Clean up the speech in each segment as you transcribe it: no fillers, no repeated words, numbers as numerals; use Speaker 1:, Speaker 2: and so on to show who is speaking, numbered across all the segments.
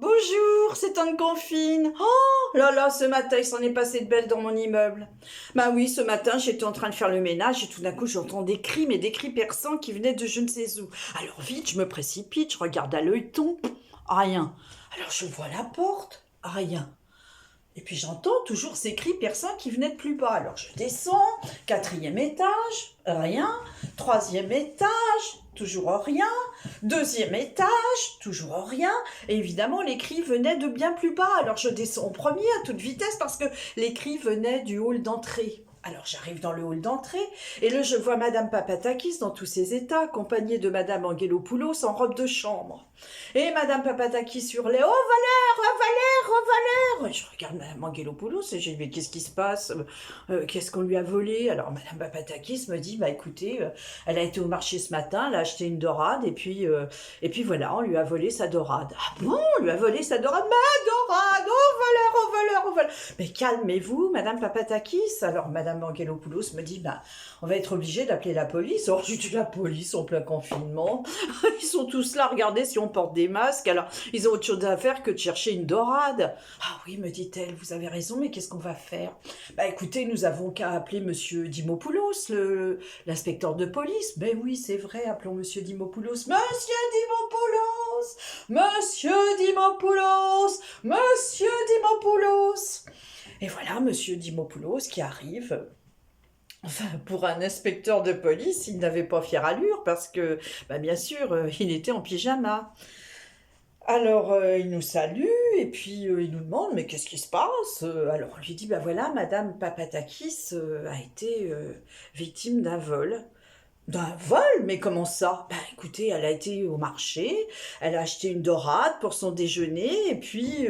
Speaker 1: Bonjour, c'est Tante Confine. Oh là là, ce matin, il s'en est passé de belles dans mon immeuble. Bah oui, ce matin, j'étais en train de faire le ménage et tout d'un coup, j'entends des cris, mais des cris perçants qui venaient de je ne sais où. Alors vite, je me précipite, je regarde à l'œilleton. Rien. Alors je vois la porte. Rien. Et puis j'entends toujours ces cris perçants qui venaient de plus bas. Alors je descends, quatrième étage, rien. Troisième étage, toujours rien. Deuxième étage, toujours rien. Et évidemment, les cris venaient de bien plus bas. Alors je descends au premier à toute vitesse parce que les cris venaient du hall d'entrée. Alors j'arrive dans le hall d'entrée et là je vois Madame Papatakis dans tous ses états, accompagnée de Madame Angelopoulos en robe de chambre. Et Madame Papatakis hurlait « Oh Valère, oh Valère, oh Valère !» Et je regarde Madame Angelopoulos et je dis « Mais qu'est-ce qui se passe Qu'est-ce qu'on lui a volé ?» Alors Madame Papatakis me dit « Bah écoutez, elle a été au marché ce matin, elle a acheté une dorade et puis voilà, on lui a volé sa dorade. » Ah bon, on lui a volé sa dorade? Ma dorade, oh Valère, oh Valère, oh Valère. Mais calmez-vous, Madame Papatakis. Alors Madame Angelopoulos me dit « Bah on va être obligé d'appeler la police. » Oh, j'ai dit la police en plein confinement. Ils sont tous là, regardez si on porte des masques. Alors, ils ont autre chose à faire que de chercher une dorade. Ah oui, me dit-elle, vous avez raison, mais qu'est-ce qu'on va faire? Bah écoutez, nous avons qu'à appeler Monsieur Dimopoulos, l'inspecteur de police. Ben oui, c'est vrai, appelons Monsieur Dimopoulos. Monsieur Dimopoulos! Monsieur Dimopoulos! Monsieur Dimopoulos! Et voilà, Monsieur Dimopoulos qui arrive. Enfin, pour un inspecteur de police, il n'avait pas fière allure parce que, bah, bien sûr, il était en pyjama. Alors, il nous salue et puis il nous demande, mais qu'est-ce qui se passe? Alors, on lui dit, bah voilà, Madame Papatakis a été victime d'un vol. D'un vol? Mais comment ça? Ben écoutez, elle a été au marché, elle a acheté une dorade pour son déjeuner, et puis,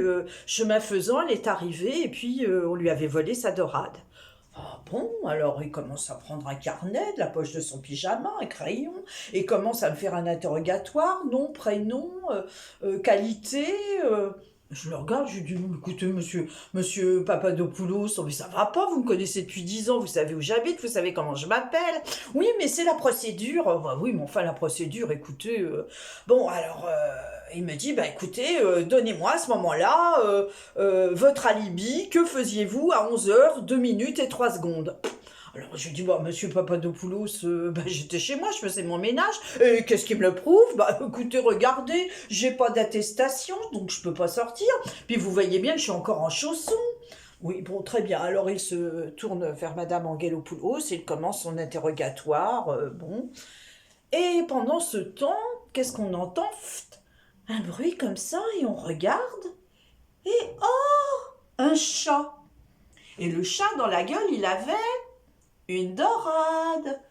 Speaker 1: chemin faisant, elle est arrivée, et puis on lui avait volé sa dorade. Ah bon, alors il commence à prendre un carnet de la poche de son pyjama, un crayon, et commence à me faire un interrogatoire, nom, prénom, qualité. Je le regarde, je lui dis, écoutez, monsieur Papadopoulos, oh, mais ça va pas, vous me connaissez depuis 10 ans, vous savez où j'habite, vous savez comment je m'appelle. Oui, mais c'est la procédure. Bah oui, mais enfin, la procédure, écoutez. Bon, alors, il me dit, bah écoutez, donnez-moi à ce moment-là votre alibi, que faisiez-vous à 11h, 2 minutes et 3 secondes? Alors je lui dis, bah, monsieur Papadopoulos, bah, j'étais chez moi, je faisais mon ménage, et qu'est-ce qui me le prouve? Bah écoutez, regardez, j'ai pas d'attestation, donc je peux pas sortir, puis vous voyez bien que je suis encore en chaussons. Oui, bon, très bien, alors il se tourne vers madame Angelopoulos, il commence son interrogatoire, bon. Et pendant ce temps, qu'est-ce qu'on entend? Pft, un bruit comme ça, et on regarde, et oh, un chat. Et le chat, dans la gueule, il avait une dorade.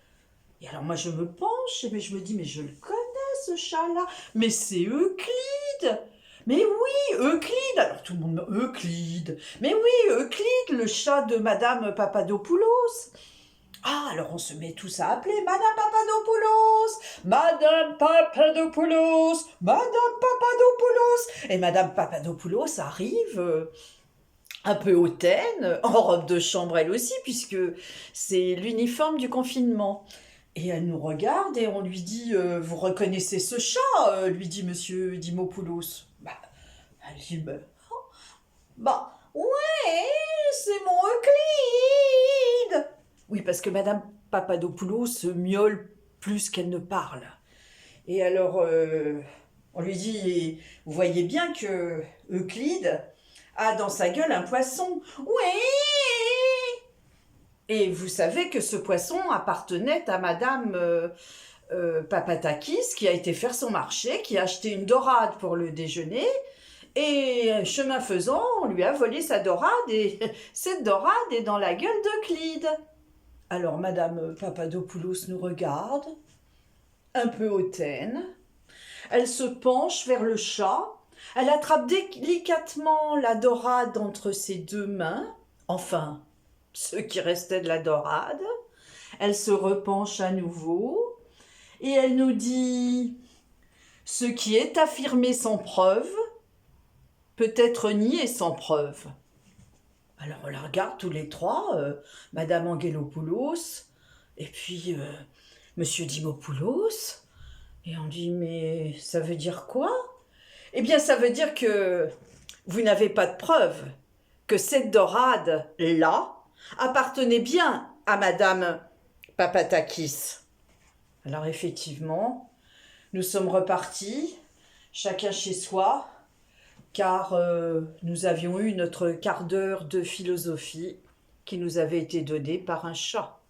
Speaker 1: Et alors moi je me penche, mais je me dis, mais je le connais ce chat-là, mais c'est Euclide. Mais oui, Euclide. Alors tout le monde me Euclide. Mais oui, Euclide, le chat de Madame Papadopoulos. Ah, alors on se met tous à appeler Madame Papadopoulos, Madame Papadopoulos, Madame Papadopoulos. Et Madame Papadopoulos arrive un peu hautaine, en robe de chambre elle aussi, puisque c'est l'uniforme du confinement. Et elle nous regarde et on lui dit vous reconnaissez ce chat lui dit Monsieur Dimopoulos. Bah, elle dit bah ouais, c'est mon Euclide. Oui, parce que Madame Papadopoulos miaule plus qu'elle ne parle. Et alors, on lui dit vous voyez bien que Euclide a dans sa gueule un poisson. Oui. Et vous savez que ce poisson appartenait à Madame Papatakis, qui a été faire son marché, qui a acheté une dorade pour le déjeuner, et chemin faisant, on lui a volé sa dorade, et cette dorade est dans la gueule d'Euclide. Alors Madame Papadopoulos nous regarde, un peu hautaine, elle se penche vers le chat, elle attrape délicatement la dorade entre ses deux mains, enfin, ce qui restait de la dorade. Elle se repenche à nouveau et elle nous dit « Ce qui est affirmé sans preuve peut être nié sans preuve. » Alors on la regarde tous les trois, Madame Angelopoulos et puis Monsieur Dimopoulos, et on dit « Mais ça veut dire quoi ?» Eh bien, ça veut dire que vous n'avez pas de preuve que cette dorade-là appartenait bien à Madame Papatakis. Alors effectivement, nous sommes repartis, chacun chez soi, car nous avions eu notre quart d'heure de philosophie qui nous avait été donné par un chat.